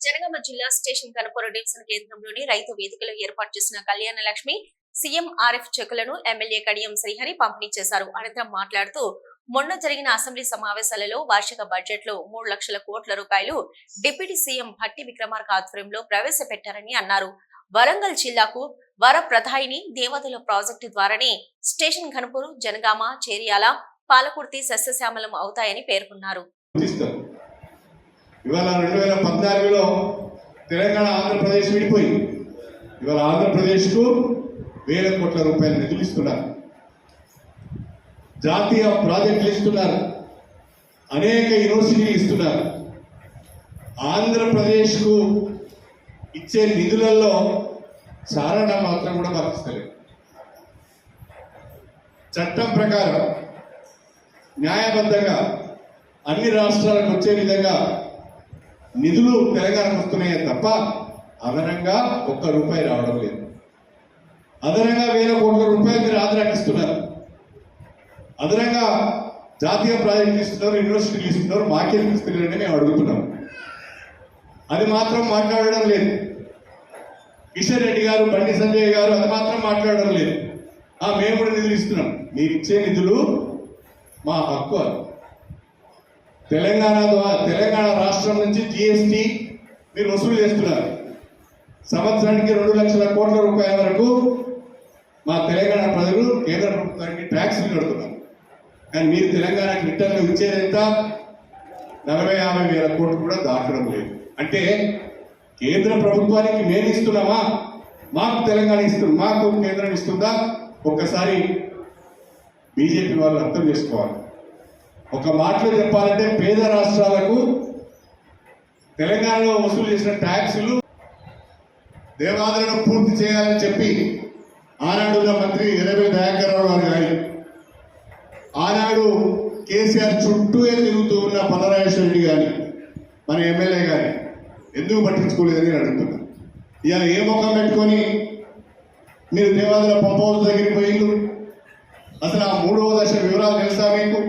జనగామ జిల్లా station కనపూర్ division కేంద్రంలోని రైతు వేదికలో ఏర్పాటు చేసిన కళ్యాణ లక్ష్మి సీఎం ఆర్ఎఫ్ చెక్కులను ఎమ్మెల్యే కడియం శ్రీహరి పంపిణీ చేశారు. అనంతరం మాట్లాడుతూ మొన్న జరిగిన అసెంబ్లీ సమావేశాలలో వార్షిక బడ్జెట్ లో 3 లక్షల కోట్ల రూపాయలు డిప్యూటీ సీఎం భట్టి విక్రమార్క ఆధ్వర్యంలో ప్రవేశపెట్టారని అన్నారు. వరంగల్ జిల్లాకు వరప్రదాయిని దేవాదుల ప్రాజెక్టు ద్వారానే స్టేషన్ కనపూర్, జనగామ, చేర్యాల, పాలకుర్తి సస్యశ్యామలం అవుతాయని పేర్కొన్నారు. ఇవాళ 2014లో తెలంగాణ ఆంధ్రప్రదేశ్ విడిపోయింది. ఇవాళ ఆంధ్రప్రదేశ్కు 1000 కోట్ల రూపాయలు నిధులు ఇస్తున్నారు, జాతీయ ప్రాజెక్టులు ఇస్తున్నారు, అనేక యూనివర్సిటీలు ఇస్తున్నారు. ఆంధ్రప్రదేశ్కు ఇచ్చే నిధులలో చారణ మాత్రం కూడా వర్తిస్తలేదు. చట్టం ప్రకారం న్యాయబద్ధంగా అన్ని రాష్ట్రాలకు వచ్చే విధంగా నిధులు తెలంగాణకు వస్తున్నాయే తప్ప అదనంగా 1 రూపాయి రావడం లేదు. అదనంగా 1000 కోట్ల రూపాయలు మీరు ఆంధ్రాకి ఇస్తున్నారు, అదనంగా జాతీయ ప్రాజెక్టులు ఇస్తున్నారు, యూనివర్సిటీలు ఇస్తున్నారు, మాకేం ఇస్తున్నారని మేము అడుగుతున్నాం. అది మాత్రం మాట్లాడడం లేదు. కిషన్ రెడ్డి గారు, బండి సంజయ్ గారు అది మాత్రం మాట్లాడడం లేదు. మేము కూడా నిధులు ఇస్తున్నాం. మీరు ఇచ్చే నిధులు మా హక్కు. తెలంగాణ రాష్ట్రం నుంచి జిఎస్టీ మీరు వసూలు చేస్తున్నారు. సంవత్సరానికి 2 లక్షల కోట్ల రూపాయల వరకు మా తెలంగాణ ప్రజలు కేంద్ర ప్రభుత్వానికి ట్యాక్స్లు కడుతున్నారు. కానీ మీరు తెలంగాణకి రిటర్న్లు ఇచ్చేదంతా 40-50 వేల కోట్లు కూడా దాటడం లేదు. అంటే కేంద్ర ప్రభుత్వానికి మేము ఇస్తున్నామా, మాకు తెలంగాణ ఇస్తుంది, మాకు కేంద్రం ఇస్తుందా? ఒక్కసారి బీజేపీ వాళ్ళు అర్థం చేసుకోవాలి. ఒక మాటలో చెప్పాలంటే పేద రాష్ట్రాలకు తెలంగాణలో వసూలు చేసిన ట్యాక్సులు దేవాదులను పూర్తి చేయాలని చెప్పి ఆనాడున్న మంత్రి ఎర్రబెల్లి దయాకర్ రావు గారు కానీ, ఆనాడు కేసీఆర్ చుట్టూ తిరుగుతూ ఉన్న పల్లరాజేశ్వర రెడ్డి కానీ, మన ఎమ్మెల్యే కానీ ఎందుకు పట్టించుకోలేదని అడుగుతున్నా. ఇవాళ ఏ ముఖం పెట్టుకొని మీరు దేవాదుల పంప్ హౌస్ దగ్గరికి పోయిండు? అసలు ఆ 3వ దశ వివరాలు తెలుసా మీకు?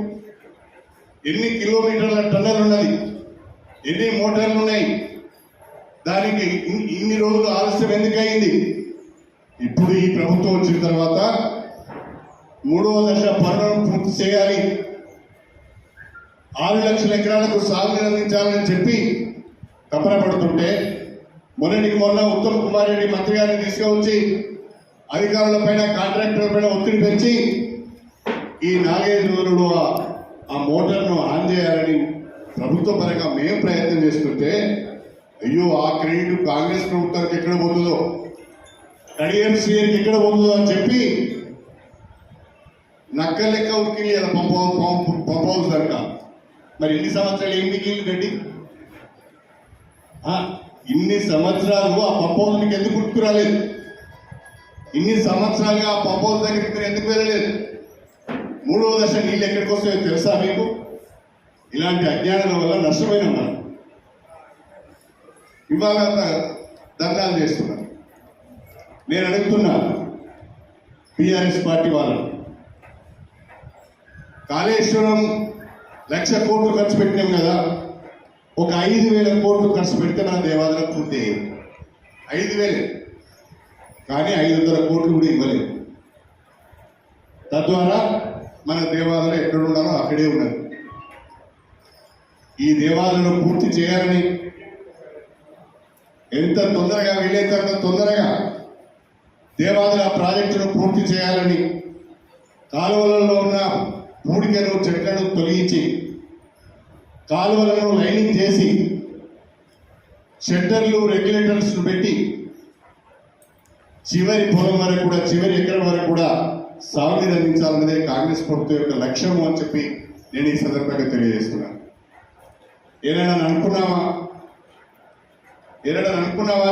ఎన్ని కిలోమీటర్ల టన్నెల్ ఉన్నది, ఎన్ని మోటార్లు ఉన్నాయి, దానికి ఇన్ని రోజులు ఆలస్యం ఎందుకు అయింది? ఇప్పుడు ఈ ప్రభుత్వం వచ్చిన తర్వాత 3వ దశ పనులను పూర్తి చేయాలి, 6 లక్షల ఎకరాలకు సాగునీరు అందించాలని చెప్పి తపన పడుతుంటే మొన్నటికి మొన్న ఉత్తమ్ కుమార్ రెడ్డి మంత్రి గారిని తీసుకువచ్చి అధికారుల పైన, కాంట్రాక్టర్ల పైన ఒత్తిడి పెంచి ఈ 4-5 రోజులు ఆ మోటార్ను ఆన్ చేయాలని ప్రభుత్వ పరంగా మేము ప్రయత్నం చేస్తుంటే, అయ్యో ఆ క్రెడిట్ కాంగ్రెస్ ప్రభుత్వానికి ఎక్కడ పోతుందో, కడియంసీకి ఎక్కడ పోతుందో అని చెప్పి నక్కల లెక్క ఉరికి పంప్ హౌస్ కనుక. మరి ఇన్ని సంవత్సరాలు ఏం మిగిలింది గడ్డి? ఇన్ని సంవత్సరాలు ఆ పంప్ హౌస్ మీకు ఎందుకు గుర్తుకురాలేదు? ఇన్ని సంవత్సరాలుగా ఆ పంప్ హౌస్ దగ్గరికి మీరు ఎందుకు వెళ్ళలేదు? 3వ దశ నీళ్ళు ఎక్కడికి వస్తాయో తెలుసా మీకు? ఇలాంటి అజ్ఞానం వల్ల నష్టమైన ఉన్నారు. ఇవాళ ధర్నాలు చేస్తున్నారు. నేను అడుగుతున్నా టీఆర్ఎస్ పార్టీ వాళ్ళు, కాళేశ్వరం 1,00,000 కోట్లు ఖర్చు పెట్టినాం కదా, ఒక 5,000 కోట్లు ఖర్చు పెడితే మన దేవాలయం పూర్తి అయ్యింది. 5,000, కానీ 500 కోట్లు కూడా ఇవ్వలేదు. తద్వారా మన దేవాలయం ఎక్కడ ఉండాలో అక్కడే ఉన్నది. ఈ దేవాలయం పూర్తి చేయాలని, ఎంత తొందరగా వీలైతే అంత తొందరగా దేవాలయ ప్రాజెక్టును పూర్తి చేయాలని, కాలువలలో ఉన్న పూడికను, చెట్లను తొలగించి కాలువలను లైనింగ్ చేసి షట్టర్లు, రెగ్యులేటర్స్ పెట్టి చివరి పొలం వరకు కూడా, చివరి ఎకరం వరకు కూడా సాగునీరు అందించాలన్నదే కాంగ్రెస్ ప్రభుత్వం యొక్క లక్ష్యము అని చెప్పి నేను ఈ సందర్భంగా తెలియజేస్తున్నాను. ఏదైనా అనుకున్నావా?